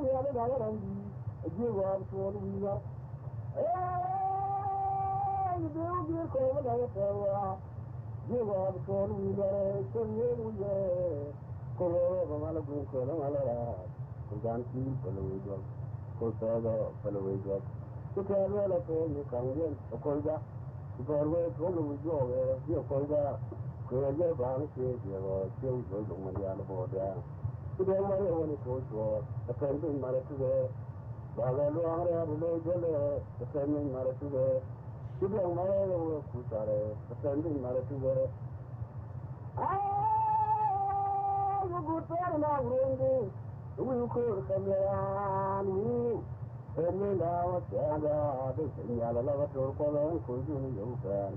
we are the Garan, a give up for we are. You do be covered as give up for we are, so we are. Cover Malabu, Colonel, Ganti, Palawigo, Cosaga, Palawigo. You can well afford you come in, a corda. You can wait for the withdrawal, you corda. Kuya Bang says you are still good on the other border. You don't worry when it goes for a friend in Maratude. Bagaluang, the friend in Maratude. You don't worry over Kusare, the friend in Maratude. Ah, you good for now, Randy. We could come around. And now, the Signal Lavator Colon could do you fan.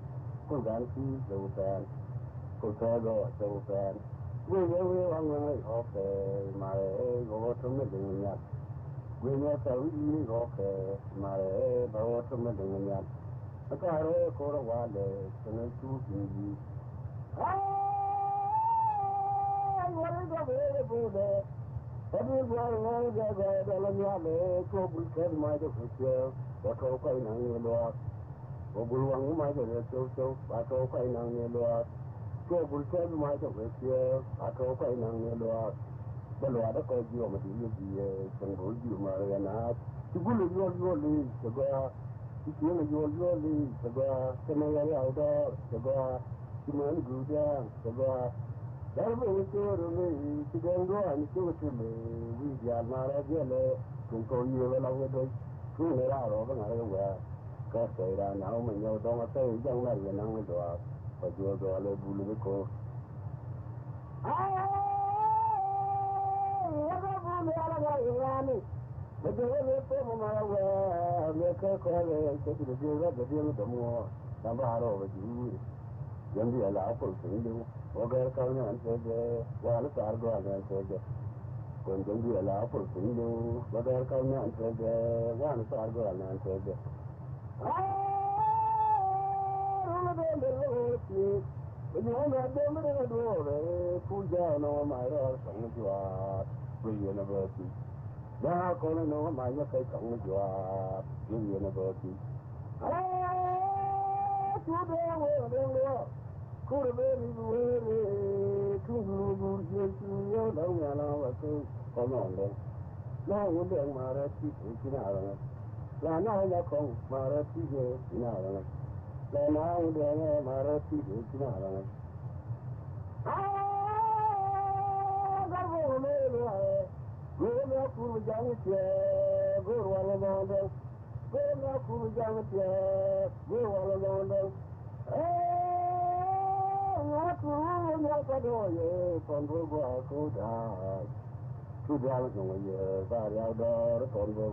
Could see so fan. Cosago, so fan. We will okay, my go to Medina. We will okay, my go to Medina. A car for a while, and two things. Ah, what is available there? Everyone knows that I trouble can my future, but okay, no lot. Obuang might have so, but okay, no lot. Trouble can my future, but okay, no lot. The Lord of God, you are the Sango, you Mariana. To go to your leaves, the bar. To go to your leaves, the bar. Can I outdoor, the bar. To man go down, the bar. That was to me, to go and show it to me. We are not a jelly, to call you a long way, to let out of another way. Cause they are now when you don't say young lady and young dog, but you're going to bully the coast. But the way from my way, make a call and take the deal of the deal of the more. Somebody over you. Then we allow for you. Okay, come and say, well, it's our God and say, when we allow for you, but I'll come and say, one is our God and say, but you won't have them in the door, pull down on my horse on the job, free university. Now, calling on my face on the job, free university. Ah, to the world, could have been really too good, you know, come on then. Now, we're doing my reputation in Ireland. Now, I come my reputation in Ireland. Now, we're doing my reputation in Ireland. Ah, that will make go back to the young chair, go all around them. Go back to the young chair, go all around them. What will make a door from the world go down? 2 hours on a year, 5 hours, on the